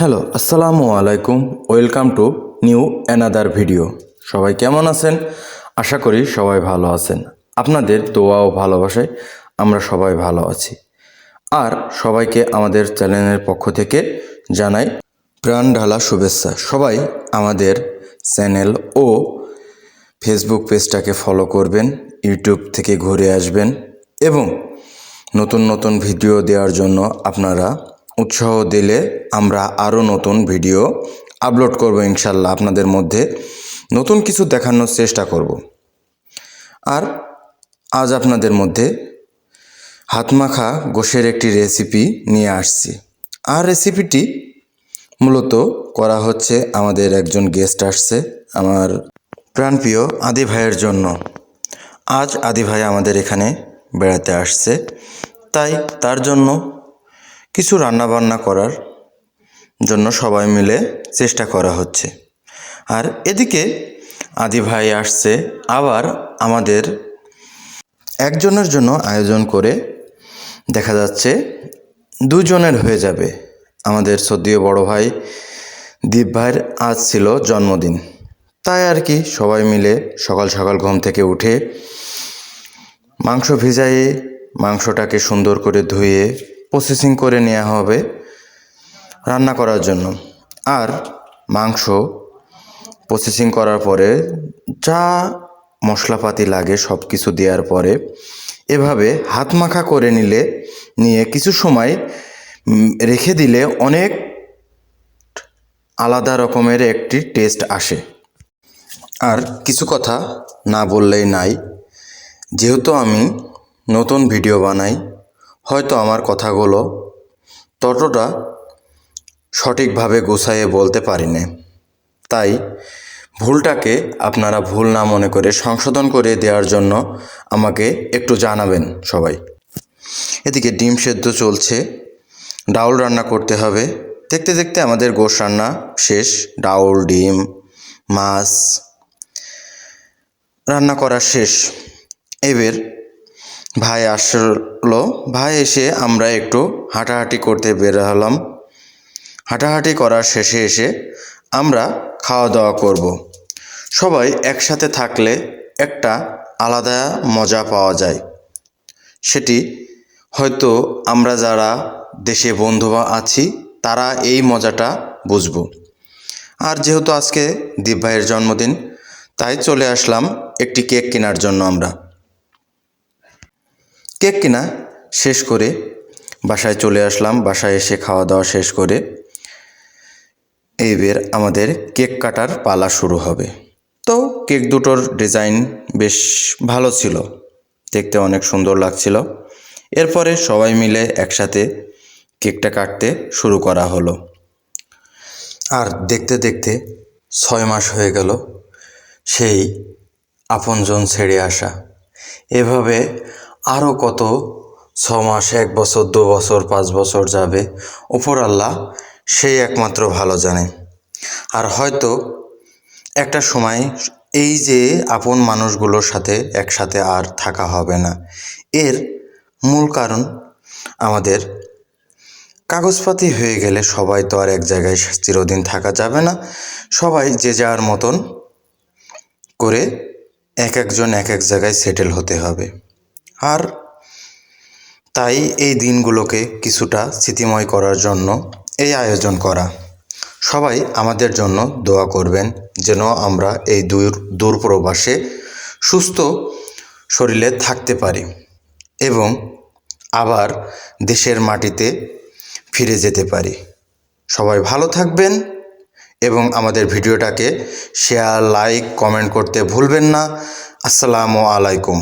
Hello, আসসালামু আলাইকুম। Welcome to new another video. সবাই কেমন আছেন? আশা করি সবাই ভালো আছেন। আপনাদের দোয়া ও ভালোবাসায় আমরা সবাই ভালো আছি। আর সবাইকে আমাদের চ্যানেলের পক্ষ থেকে জানাই প্রাণ ঢালা শুভেচ্ছা। সবাই আমাদের চ্যানেল ও ফেসবুক পেজটাকে ফলো করবেন, ইউটিউব থেকে ঘুরে আসবেন এবং নতুন নতুন ভিডিও দেওয়ার জন্য আপনারা উৎসাহ দিলে আমরা আরও নতুন ভিডিও আপলোড করব। ইনশাল্লাহ আপনাদের মধ্যে নতুন কিছু দেখানোর চেষ্টা করব। আর আজ আপনাদের মধ্যে হাতমাখা গোশের একটি রেসিপি নিয়ে আসছি। আর রেসিপিটি মূলত করা হচ্ছে আমাদের একজন গেস্ট আসছে, আমার প্রাণপ্রিয় আদি ভাইয়ের জন্য। আজ আদি ভাই আমাদের এখানে বেড়াতে আসছে, তাই তার জন্য কিছু রান্নাবান্না করার জন্য সবাই মিলে চেষ্টা করা হচ্ছে। আর এদিকে আদি ভাই আসছে, আবার আমাদের একজনের জন্য আয়োজন করে দেখা যাচ্ছে দুজনের হয়ে যাবে। আমাদের সদ্যীয় বড় ভাই দীপ ভাইয়ের আজ ছিল জন্মদিন, তাই আর কি সবাই মিলে সকাল সকাল ঘুম থেকে উঠে মাংস ভিজাইয়ে মাংসটাকে সুন্দর করে ধুয়ে প্রসেসিং করে নেওয়া হবে রান্না করার জন্য। আর মাংস প্রসেসিং করার পরে যা মশলাপাতি লাগে সব কিছু দেওয়ার পরে এভাবে হাত মাখা করে নিয়ে কিছু সময় রেখে দিলে অনেক আলাদা রকমের একটি টেস্ট আসে। আর কিছু কথা না বললেই নাই, যেহেতু আমি নতুন ভিডিও বানাই, হয়তো আমার কথাগুলো ততটা সঠিকভাবে গুছাইয়ে বলতে পারি না, তাই ভুলটাকে আপনারা ভুল না মনে করে সংশোধন করে দেওয়ার জন্য আমাকে একটু জানাবেন সবাই। এদিকে ডিম সেদ্ধ চলছে, ডাউল রান্না করতে হবে। দেখতে দেখতে আমাদের গোশ রান্না শেষ। ডাউল, ডিম, মাছ রান্না করা শেষ। এবার ভাই আসলো, ভাই এসে আমরা একটু হাঁটাহাঁটি করতে বের হলাম। হাঁটাহাঁটি করার শেষে এসে আমরা খাওয়া দাওয়া করব। সবাই একসাথে থাকলে একটা আলাদা মজা পাওয়া যায়, সেটি হয়তো আমরা যারা দেশে বন্ধু আছি তারা এই মজাটা বুঝব। আর যেহেতু আজকে দীপ ভাইয়ের জন্মদিন, তাই চলে আসলাম একটি কেক কেনার জন্য। আমরা কেক কেনা শেষ করে বাসায় চলে আসলাম। বাসায় এসে খাওয়া দাওয়া শেষ করে এইবার আমাদের কেক কাটার পালা শুরু হবে। তো কেক দুটোর ডিজাইন বেশ ভালো ছিল, দেখতে অনেক সুন্দর লাগছিল। এরপরে সবাই মিলে একসাথে কেকটা কাটতে শুরু করা হলো। আর দেখতে দেখতে 6 মাস হয়ে গেল সেই আপনজন ছেড়ে আসা। এভাবে আরও কত 6 মাস, 1 বছর, 2 বছর, 5 বছর যাবে, উপরআল্লাহ সেই একমাত্র ভালো জানে। আর হয়তো একটা সময় এই যে আপন মানুষগুলোর সাথে একসাথে আর থাকা হবে না। এর মূল কারণ আমাদের কাগজপাতি হয়ে গেলে সবাই তো আর এক জায়গায় চিরদিন থাকা যাবে না। সবাই যে যার মতন করে এক একজন এক এক জায়গায় সেটেল হতে হবে। আর তাই এই দিনগুলোকে কিছুটা স্মৃতিময় করার জন্য এই আয়োজন করা। সবাই আমাদের জন্য দোয়া করবেন যেন আমরা এই দূর প্রবাসে সুস্থ শরীরে থাকতে পারি এবং আবার দেশের মাটিতে ফিরে যেতে পারি। সবাই ভালো থাকবেন এবং আমাদের ভিডিওটাকে শেয়ার, লাইক, কমেন্ট করতে ভুলবেন না। আসসালামু আলাইকুম।